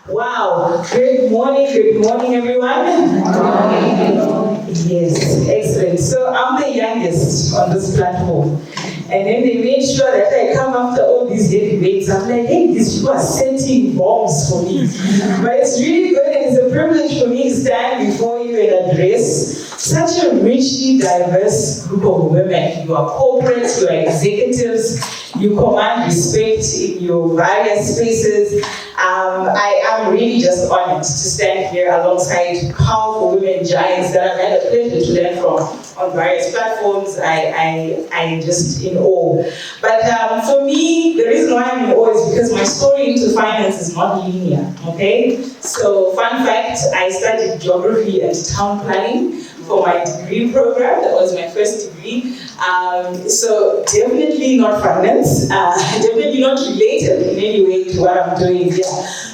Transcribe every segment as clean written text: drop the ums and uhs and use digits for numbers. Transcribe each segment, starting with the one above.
Wow, good morning everyone. Good morning. Yes, excellent. So I'm the youngest on this platform. And then they made sure that I come after all these heavyweights. I'm like, hey, these people are setting bombs for me. But it's really good and it's a privilege for me to stand before you and address such a richly diverse group of women. You are corporates, you are executives, you command respect in your various spaces. I am really just honored to stand here alongside powerful women giants that I've had a pleasure to learn from on various platforms. I'm just in awe. But for me, the reason why I'm in awe is because my story into finance is not linear, okay? So fun fact, I studied geography and town planning for my degree program. That was my first degree. So definitely not finance, definitely not related in any way to what I'm doing here.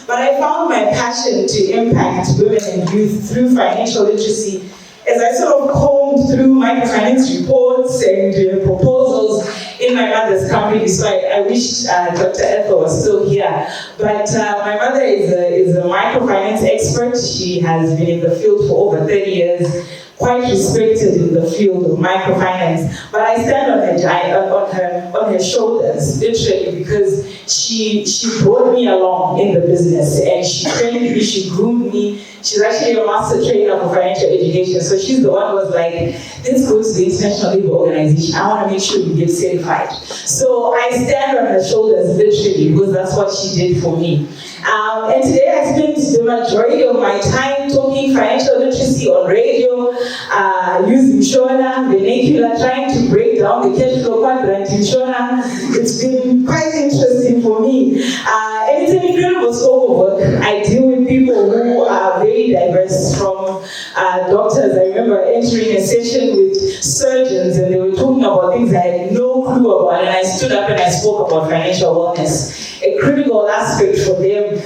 But I found my passion to impact women and youth through financial literacy as I sort of combed through microfinance reports and proposals in my mother's company. So I wish Dr. Ethel was still here. But my mother is a microfinance expert. She has been in the field for over 30 years. Quite respected in the field of microfinance, but I stand on her shoulders, literally, because she brought me along in the business and she trained me, she groomed me. She's actually a master trainer for financial education, so she's the one who was like, let's go to the International Labour Organization. I want to make sure you get certified. So I stand on her shoulders, literally, because that's what she did for me. And today I spent the majority of my time talking financial literacy on radio, using Shona, vernacular, trying to break down the cash flow quadrant in Shona. It's been quite interesting for me. And it's an incredible scope of work. I deal with people who are very diverse, from doctors. I remember entering a session with surgeons and they were talking about things I had no clue about, and I stood up and I spoke about financial wellness. A critical aspect for them,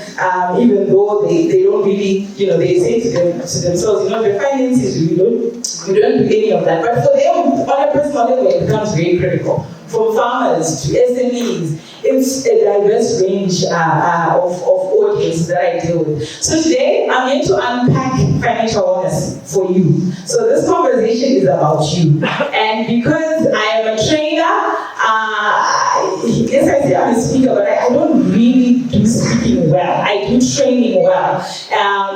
even though they don't really, they say to themselves, the finances, we don't do any of that. But for them, on a personal level, it becomes very critical. From farmers to SMEs, it's a diverse range of audience that I deal with. So today, I'm here to unpack financial wellness for you. So this conversation is about you. And because I am a trainer, yes, I say I'm a speaker, but I don't really do speaking well. I do training well.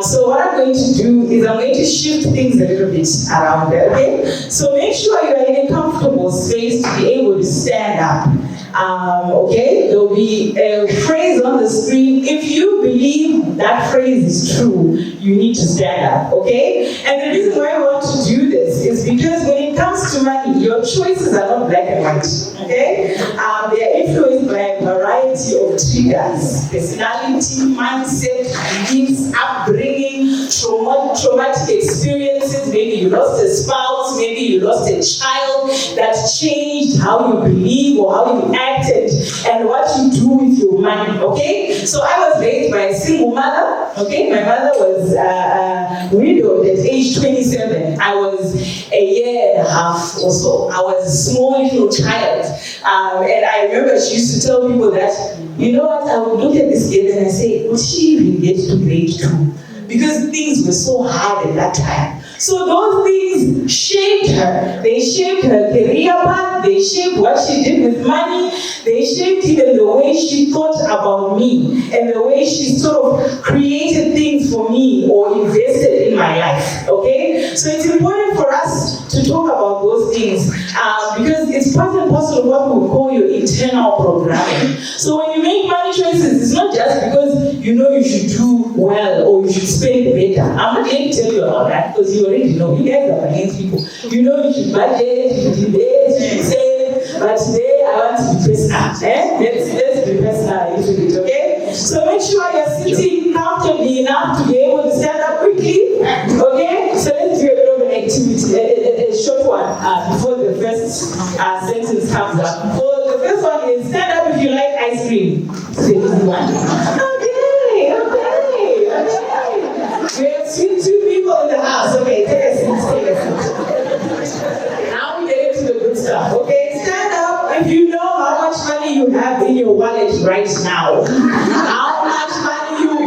So what I'm going to do is I'm going to shift things a little bit around there, okay? So make sure you're in a comfortable space to be able to stand up. Okay, there'll be a phrase on the screen. If you believe that phrase is true, you need to stand up, okay? And the reason why I want to do this is because when it comes to money, your choices are not black and white, okay? They are influenced by a variety of triggers: personality, mindset, beliefs, upbringing, traumatic experiences. Maybe you lost a spouse, maybe you lost a child that changed how you believe or how you acted and what you do with your money, okay? So I was raised by a single mother, okay? My mother was widowed at age 27. I was a year and a half or so. I was a small little child. And I remember she used to tell people that, you know what, I would look at this girl and I say, will she even get to grade 2? Because things were so hard at that time. So those things shaped her. They shaped her career path. They shaped what she did with money. They shaped even the way she thought about me and the way she sort of created things for me or invested in my life, okay? So it's important for us to talk about those things because it's part and parcel of what we call your internal programming. So when you make money choices, it's not just because you should do well or you should spend better. I'm not going to tell you about that because you already know. You guys are finance people. You should budget, you should invest, you should save. But today I want to be personal. Let's be personal a little bit, okay? So make sure you're sitting comfortably enough to be able to stand up quickly, okay? So let's do a bit of an activity, a short one, before the first sentence comes up. So the first one is stand up if you like ice cream. It's the easy one. Okay. We have two people in the house. Okay, take a seat. Now we get into the good stuff. Okay, stand up if you know how much money you have in your wallet right now. How much money you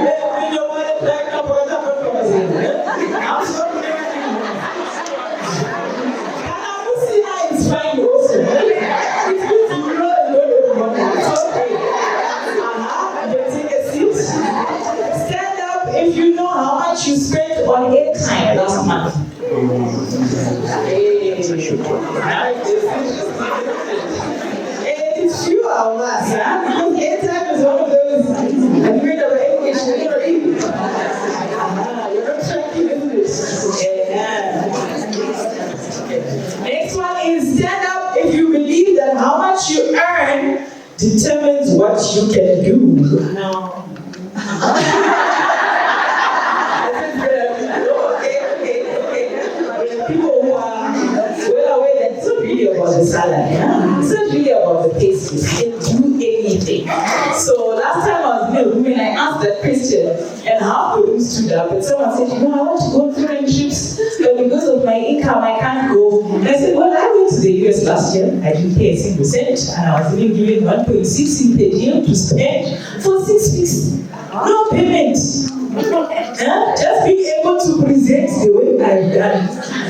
It's few of us, huh? Because anytime is one of those, I'm reading about English, you're not tracking, isn't it? Yeah. Next one is stand up if you believe that how much you earn determines what you can do. No. People who are well aware that it's not really about the salary, huh? It's not really about the pay slip. You can do anything. So last time I was in a room and I asked that question, and half the room stood up, and someone said, I want to go on foreign trips, but because of my income, I can't go. And I said, well, I went to the US last year. I didn't pay a single cent, and I was even given 1.6 in per diem to spend for 6 weeks. No payment. Just being able to present the way I've done,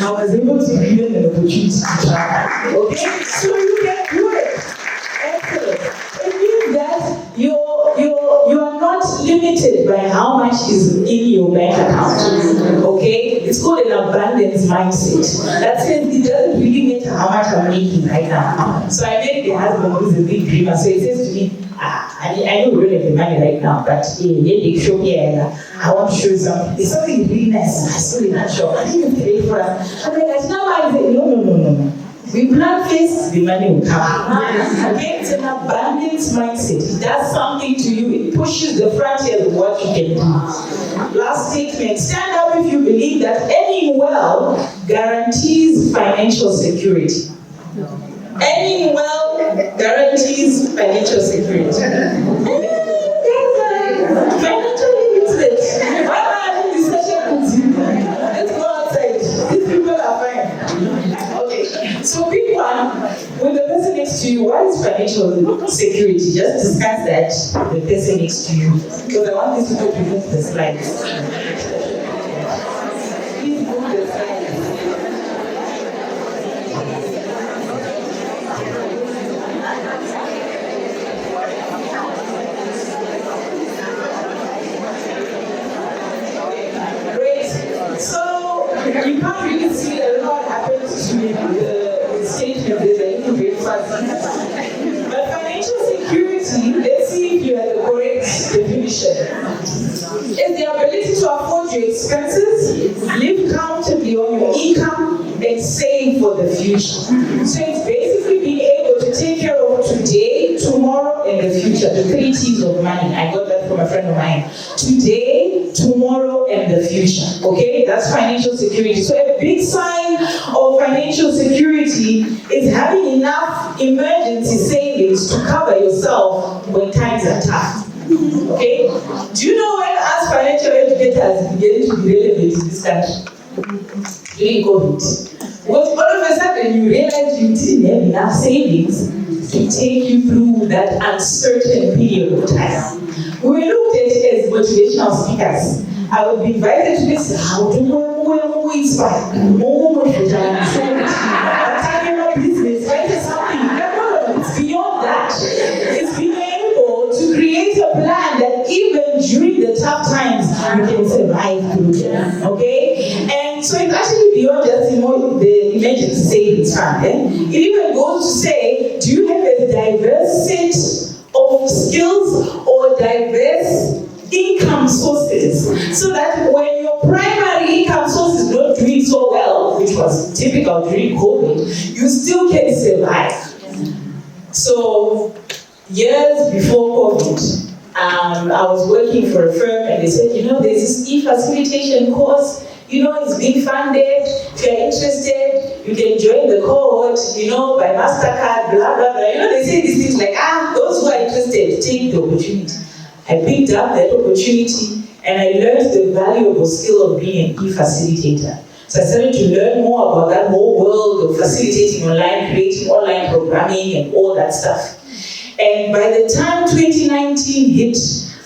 I was able to give them an opportunity to travel. Okay? So you can do it. Excellent. It means that you are not limited by how much is in your bank account. Okay? It's called an abundance mindset. That says it doesn't really matter how much I'm making right now. So I met the husband who's a big dreamer. So he says to me, I know we don't have the money right now, but I want to show you something. It's something really nice. I saw it not sure. I think it's great for us. I'm like, that's not why I say, no. We plan first, the money will come. Okay, it's an abundance mindset. It does something to you. It pushes the frontiers of what you can do. Last statement, stand up if you believe that earning well guarantees financial security. Earning well guarantees financial security. Financially useless. Why am I having this session with you? Let's go outside. These people are fine. Okay. So pick one. With the person next to you, what is financial security? Just discuss that with the person next to you. Because I want these people to move the slides. Please move the slides. You can't really see a lot happens to the statement that they need to be fuzzy. But financial security, let's see if you have the correct definition. Is the ability to afford your expenses, live comfortably on your income, and save for the future. So it's basically being able to take care of today, tomorrow, and the future. The 3 T's of money. I got that from a friend of mine. Today, tomorrow, and the future. Okay? That's financial security. So a big sign of financial security is having enough emergency savings to cover yourself when times are tough. Okay? Do you know when us financial educators began to be relevant in this country? During COVID. Because all of a sudden you realize you didn't have enough savings to take you through that uncertain period of time. We were looked at as motivational speakers. I would be invited to this, how do we inspire? Business, right? Something. It's beyond that. It's being able to create a plan that even during the tough times, you can survive through them. Okay? And so it's actually beyond just the emergency savings fund. It even goes to say, do you have a diverse set of skills or diverse income sources, so that when your primary income source is not doing so well, which was typical during COVID, you still can survive. So years before COVID, I was working for a firm and they said, there's this e-facilitation course, it's being funded. If you're interested, you can join the cohort, by MasterCard, blah, blah, blah. They say these things like, those who are interested, take the opportunity. I picked up that opportunity and I learned the valuable skill of being an e-facilitator. So I started to learn more about that whole world of facilitating online, creating online programming and all that stuff. And by the time 2019 hit,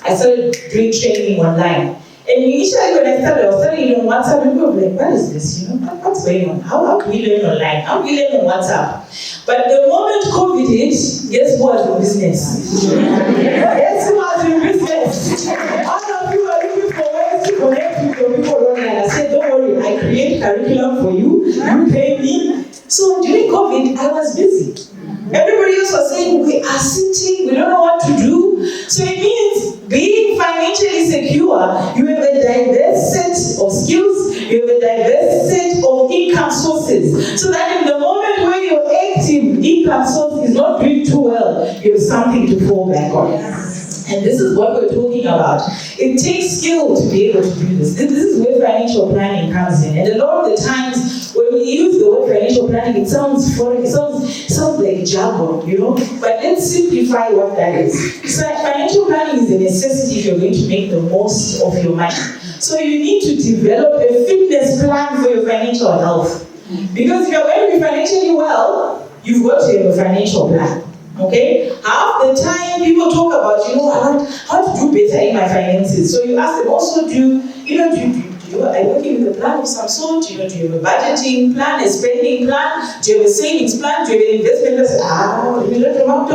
I started doing training online. And initially when I was studying on WhatsApp, people were like, what is this? What's going on? How do we learn online? How do we learn on WhatsApp? But the moment COVID hit, guess who was in business? Guess who was in business? All of you are looking for ways to connect with your people online. I said, don't worry, I create curriculum for you, you pay me. So during COVID, I was busy. Everybody else was saying, we are sitting, we don't know what to do. So it means being financially secure, you have a diverse set of skills, you have a diverse set of income sources. So that in the moment where your active income source is not doing too well, you have something to fall back on. And this is what we're talking about. It takes skill to be able to do this. This is where financial planning comes in. And a lot of the times when we use the word financial planning, it sounds foreign, it sounds like jargon, you know. But let's simplify what that is. So financial planning is a necessity if you're going to make the most of your money. So you need to develop a fitness plan for your financial health. Because if you're going to be financially well, you've got to have a financial plan. Okay? Half the time people talk about, you know, how to do better in my finances. So you ask them also, are you working with a plan of some sort? Do you have a budgeting plan, a spending plan? Do you have a savings plan? Do you have an investment plan? We don't know what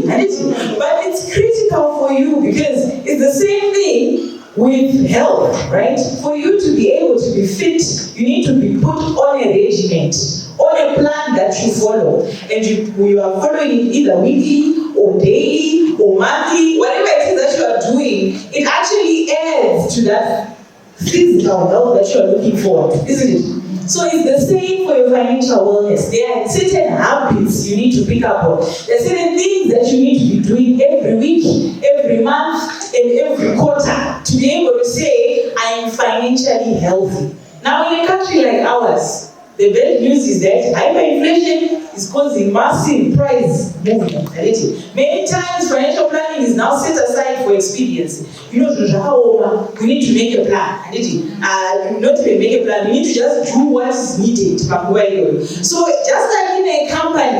but it's critical for you because it's the same thing with health, right? For you to be able to be fit, you need to be put on a regiment, on a plan that you follow. And you are following it either weekly or daily or monthly, whatever it is that you are doing, it actually adds to that physical health that you are looking for, isn't it? So it's the same for your financial wellness. There are certain habits you need to pick up on. There are certain things that you need to be doing every week, every month, and every quarter to be able to say, I am financially healthy. Now in a country like ours, the bad news is that hyperinflation is causing massive price movement. Many times financial planning is now set aside for expediency. You know, we need to make a plan. Not even make a plan, we need to just do what is needed. So just like in a company,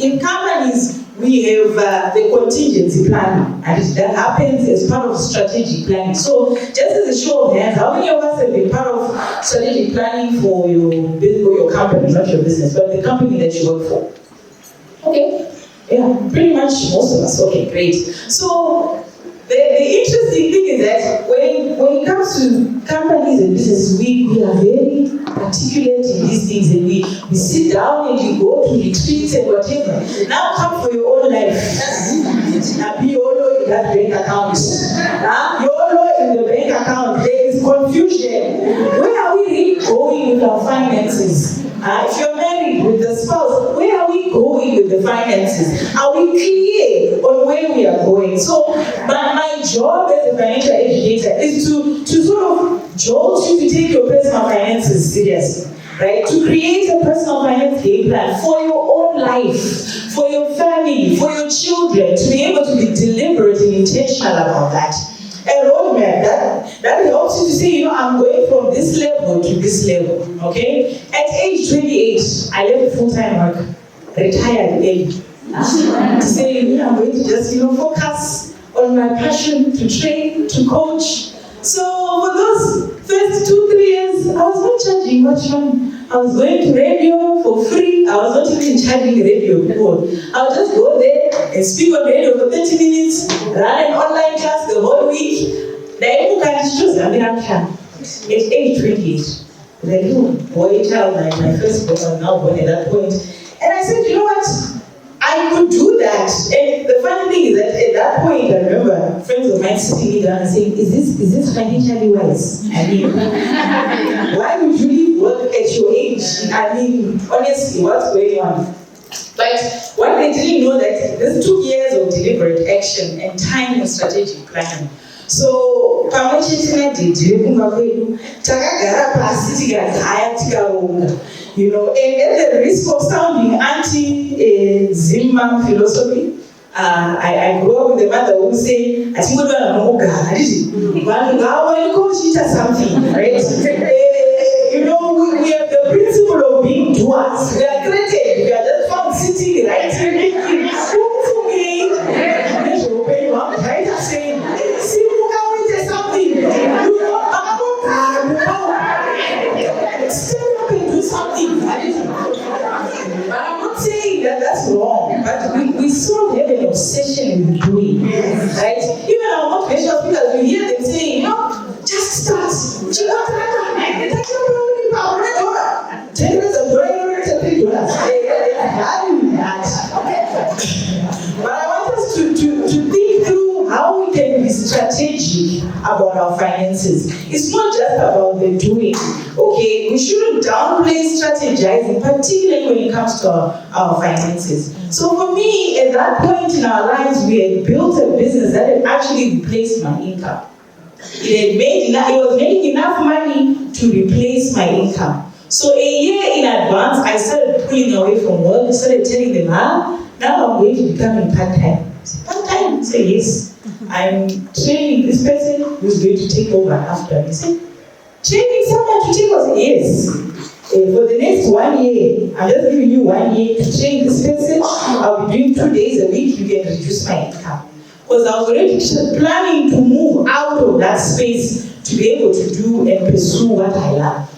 in companies, we have the contingency planning, and that happens as part of strategic planning. So, just as a show of hands, how many of us have been part of strategic planning for your company, not your business, but the company that you work for? Okay, yeah, pretty much most of us. Okay, great. So, the interesting thing is that when it comes to companies and businesses, we are very articulate in these things, and we sit down and we go to retreats and whatever. Now come for your own life. Now be YOLO in that bank account. YOLO in the bank account. There is confusion. Where are we really going with our finances? If you're married with the spouse, where are we going with the finances? Are we clear on where we are going? So my job as a financial educator is to sort of jolt you to take your personal finances seriously, right? To create a personal finance game plan for your own life, for your family, for your children, to be able to be deliberate and intentional about that. A roadmap that helps you to say, I'm going from this level to this level, okay? At age 28, I left full-time work, retired early. To say, I'm going to just, focus on my passion to train, to coach. So for those first 2-3 years, I was not charging much money. I was going to radio for free. I was not even charging radio before. I would just go there and speak on radio for 30 minutes, run an online class the whole week. Then you can choose. At age 28, the little boy child, my first boy was now born at that point. And I said, you know what? I could do that. And the funny thing is that at that point, I remember friends of mine sitting me down and saying, is this financially wise? I mean, why would you leave work at your age? I mean, honestly, what's going on? But what they didn't know that this took years of deliberate action and time and strategic planning. So, and at the risk of sounding anti-Zimmerman philosophy, I grew up with a mother who would say, I think something, right? We have the principle of being doers. We are created. We are just found sitting right here thinking, for me, right? Saying, something. Stand up and do something. But I'm not saying that that's wrong, but we sort of have an obsession with doing, right? Even our motivational speakers, you hear them saying, just start. about our finances. It's not just about the doing, okay? We shouldn't downplay strategizing, particularly when it comes to our finances. So for me, at that point in our lives, we had built a business that had actually replaced my income. It was making enough money to replace my income. So a year in advance, I started pulling away from work. I started telling them, now I'm going to become in part-time. Part-time? Say yes. I'm training this person who's going to take over after me. Say, training someone to take over? Yes. For the next 1 year, I'm just giving you 1 year to train this person. I'll be doing 2 days a week. You can reduce my income. Because I was already planning to move out of that space to be able to do and pursue what I love.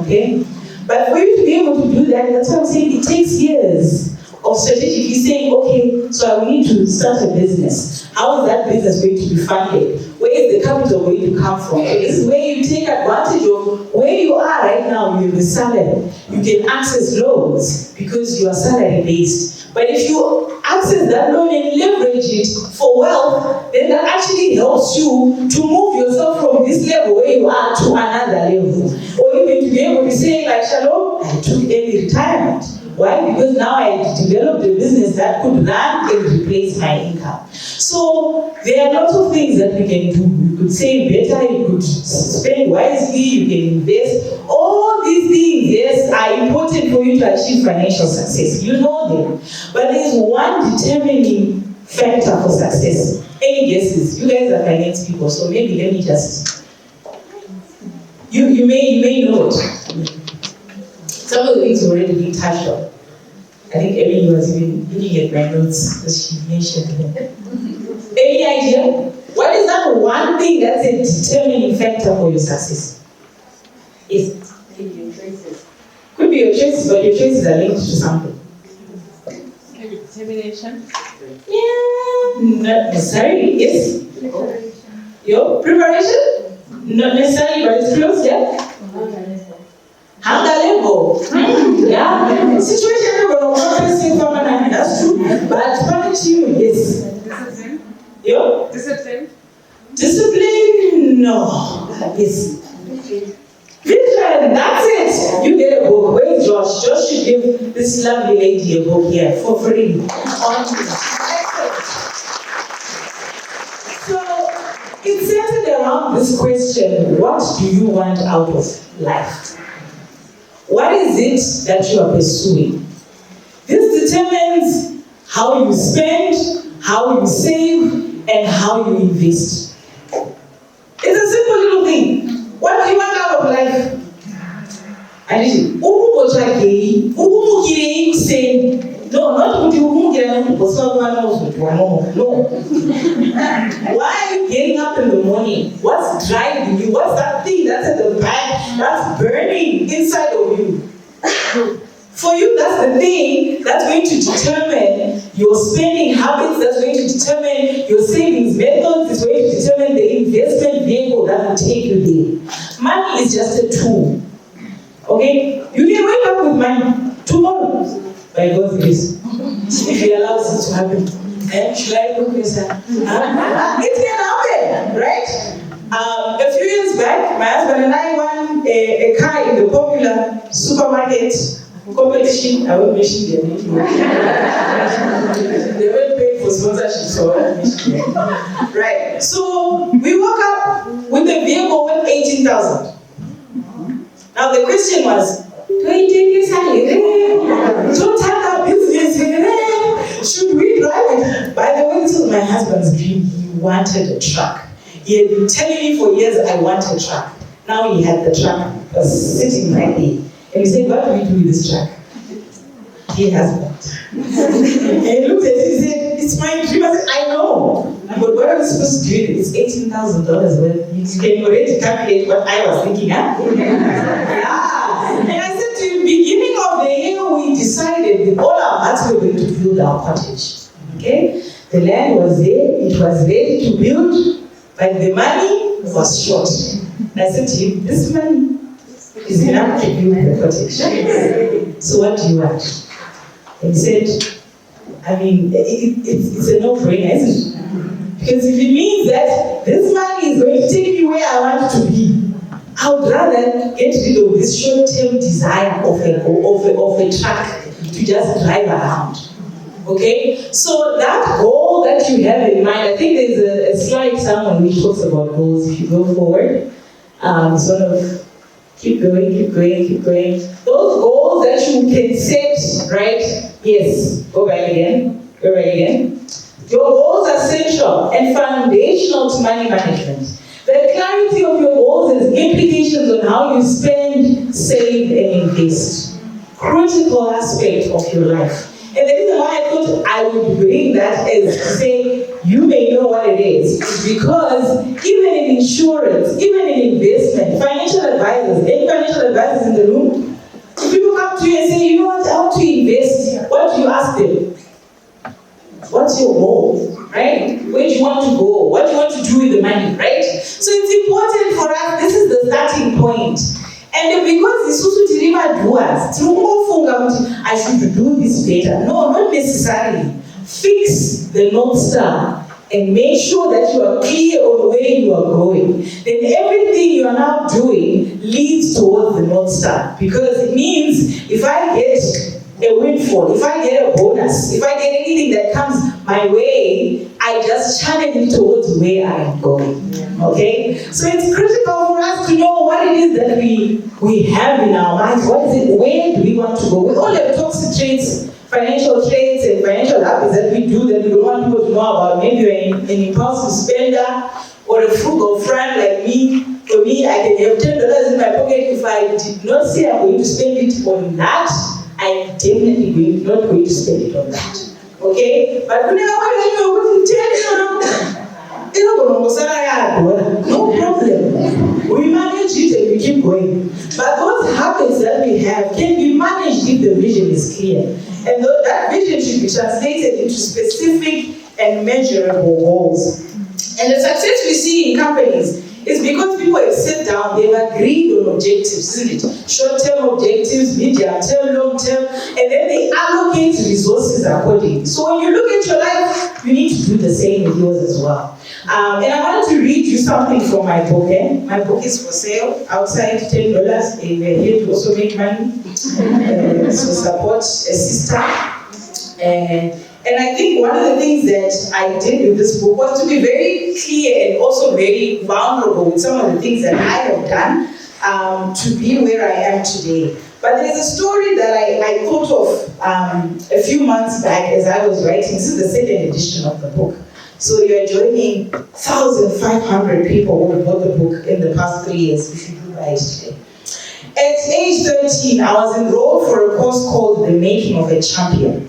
Okay? But for you to be able to do that, that's what I'm saying, it takes years of strategically saying, okay, so I will need to start a business. How is that business going to be funded? Where is the capital going to come from? This is where you take advantage of where you are right now with the salary. You can access loans because you are salary based. But if you access that loan and leverage it for wealth, then that actually helps you to move yourself from this level where you are to another level. Or even to be able to say, like, Shalom, I took early retirement. Why? Because now I developed a business that could run and replace my income. So there are lots of things that we can do. You could save better, you could spend wisely, you can invest. All these things, yes, are important for you to achieve financial success. You know them. But there is one determining factor for success. Any guesses? You guys are finance people, so maybe let me just... You may know it. Some of the things already been touched on. I think Emily was even looking at my notes because she mentioned them. Any idea? What is that one thing that's a determining factor for your success? Yes. Maybe your choices. Could be your choices, but your choices are linked to something. Maybe determination. Yeah, not necessarily. Yes. Preparation. Your preparation? Not necessarily, but it's close, yeah? Hunger level. Yeah. Situation level, that's true. But punishing, yes. Discipline. Yo? Discipline. Discipline, no. Yes. Vision, that's it. You get a book. Where's Josh? Josh should give this lovely lady a book here for free. So, it's centered around this question, what do you want out of life? What is it that you are pursuing? This determines how you spend, how you save, and how you invest. It's a simple little thing. What do you want out of life? No, not no. Why are you getting up in the morning? What's driving you? What's that thing that's at the back that's burning inside of you? For you, that's the thing that's going to determine your spending habits, that's going to determine your savings methods, it's going to determine the investment vehicle that will take you there. Money is just a tool. Okay? You can wake up with money tomorrow. By God's grace. If He allows it to happen. Should I look this up? It can happen, right? A few years back, my husband and I won a car in the popular supermarket competition. I won't mention their name. They weren't paid for sponsorship, so I won't mention their name. Right. So we woke up with a vehicle worth 18,000. Now the question was, don't have a business. Should we drive it? By the way, this was my husband's dream. He wanted a truck. He had been telling me for years, I want a truck. Now he had the truck sitting right there. And he said, what do we do with this truck? He has that. And he looked at it and said, it's my dream. I said, I know. But what are we supposed to do with it? It's $18,000 worth. You can already calculate what I was thinking, huh? Yeah. And I said to him, beginning of the year, we decided with all our hearts we were going to build our cottage. Okay? The land was there, it was ready to build, but the money was short. And I said to him, this money is enough to build the cottage. So what do you want? And he said, I mean, it's a no-brainer, isn't it? Because if it means that this money is going to take me where I want to be. I would rather get rid of this short-term desire of a truck to just drive around. Okay? So that goal that you have in mind, I think there's a slide somewhere which talks about goals. If you go forward, sort of keep going. Those goals that you can set, right? Yes, go back again. Your goals are central and foundational to money management. The clarity of your goals has implications on how you spend, save, and invest. Critical aspect of your life. And the reason why I thought I would bring that is to say, you may know what it is because even in insurance, even in investment, financial advisors, any financial advisors in the room, if people come to you and say, you know what, I want to invest, what do you ask them? What's your goal, right? Where do you want to go? What do you want to do with the money, right? So it's important for us, this is the starting point. And because Isusu Tirima doers, I should do this better. No, not necessarily. Fix the North Star and make sure that you are clear on where you are going. Then everything you are now doing leads towards the North Star. Because it means if I get a windfall, if I get a bonus, if I get anything that comes my way, I just channel it towards where I am going. Okay? So it's critical for us to know what it is that we have in our minds. What is it? Where do we want to go? We all have toxic traits, financial traits, and financial habits that we do that we don't want people to know about. Maybe you're an impulsive spender or a frugal friend like me. For me, I can have $10 in my pocket. If I did not say I'm going to spend it on that, I'm definitely not going to spend it on that. Okay? But when no problem. We manage it and we keep going. But those habits that we have can be managed if the vision is clear. And that vision should be translated into specific and measurable goals. And the success we see in companies is because people have sat down, they've agreed on objectives, isn't it? Short-term objectives, medium-term, long-term, and then they allocate resources accordingly. So when you look at your life, you need to do the same with yours as well. And I wanted to read you something from my book. My book is for sale, outside $10. We're here to also make money, so support a sister. And I think one of the things that I did with this book was to be very clear and also very vulnerable with some of the things that I have done to be where I am today. But there's a story that I thought of a few months back as I was writing. This is the second edition of the book. So you're joining 1,500 people who bought the book in the past 3 years if you do buy it today. At age 13, I was enrolled for a course called The Making of a Champion.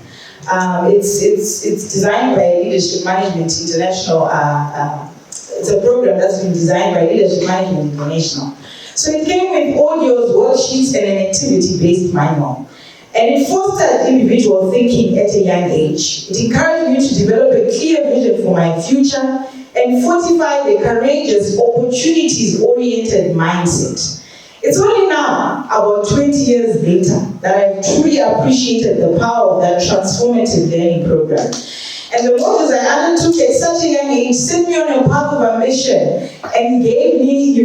It's designed by Leadership Management International. It's a program that's been designed by Leadership Management International. So it came with audios, worksheets, and an activity-based manual. And it fostered individual thinking at a young age. It encouraged me to develop a clear vision for my future and fortified a courageous, opportunities-oriented mindset. It's only now, about 20 years later, that I've truly appreciated the power of that transformative learning program. And the modules I undertook at such a young age set me on a path of ambition and gave me,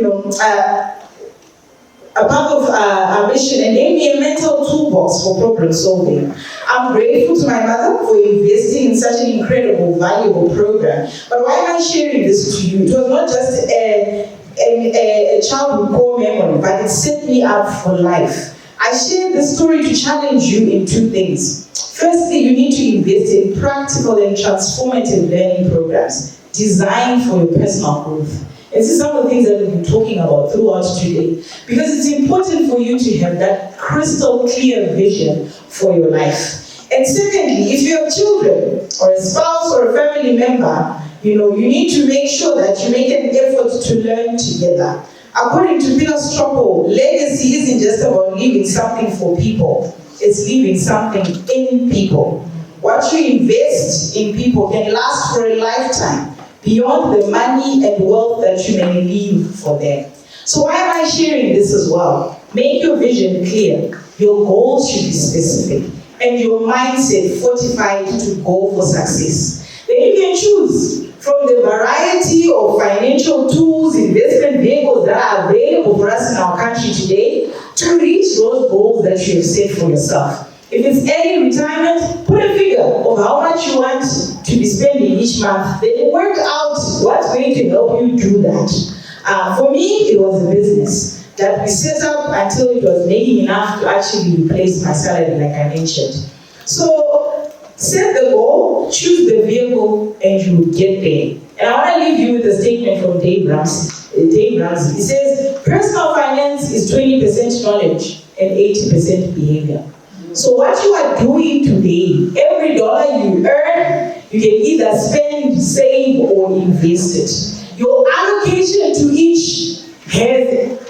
a path of ambition and gave me a mental toolbox for problem solving. I'm grateful to my mother for investing in such an incredible, valuable program. But why am I sharing this to you? It was not just a childhood core memory, but it set me up for life. I share this story to challenge you in 2 things. Firstly, you need to invest in practical and transformative learning programs designed for your personal growth. This is some of the things that we've been talking about throughout today, because it's important for you to have that crystal clear vision for your life. And secondly, if you have children or a spouse or a family member, you need to make sure that you make an effort to learn together. According to Peter Stropo, legacy isn't just about leaving something for people, it's leaving something in people. What you invest in people can last for a lifetime, beyond the money and wealth that you may leave for them. So why am I sharing this as well? Make your vision clear. Your goals should be specific, and your mindset fortified to go for success. Then you can choose from the variety of financial tools, available for us in our country today to reach those goals that you have set for yourself. If it's early retirement, put a figure of how much you want to be spending each month. Then work out what's going to help you do that. For me, it was a business that we set up until it was making enough to actually replace my salary, like I mentioned. So set the goal, choose the vehicle, and you will get there. And I want to leave you with a statement from Dave Ramsey. He says, personal finance is 20% knowledge and 80% behavior. So what you are doing today, every dollar you earn, you can either spend, save, or invest it. Your allocation to each has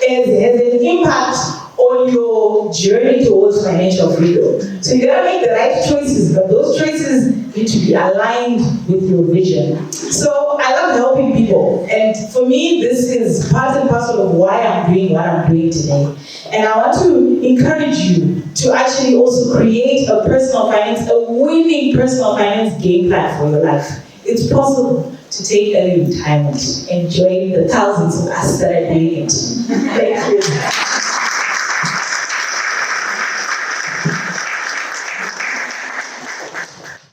an impact on your journey towards financial freedom. So you gotta make the right choices, but those choices need to be aligned with your vision. So I love helping people, and for me, this is part and parcel of why I'm doing what I'm doing today. And I want to encourage you to actually also create a winning personal finance game plan for your life. It's possible to take early retirement and join the thousands of us that are doing it. Thank you.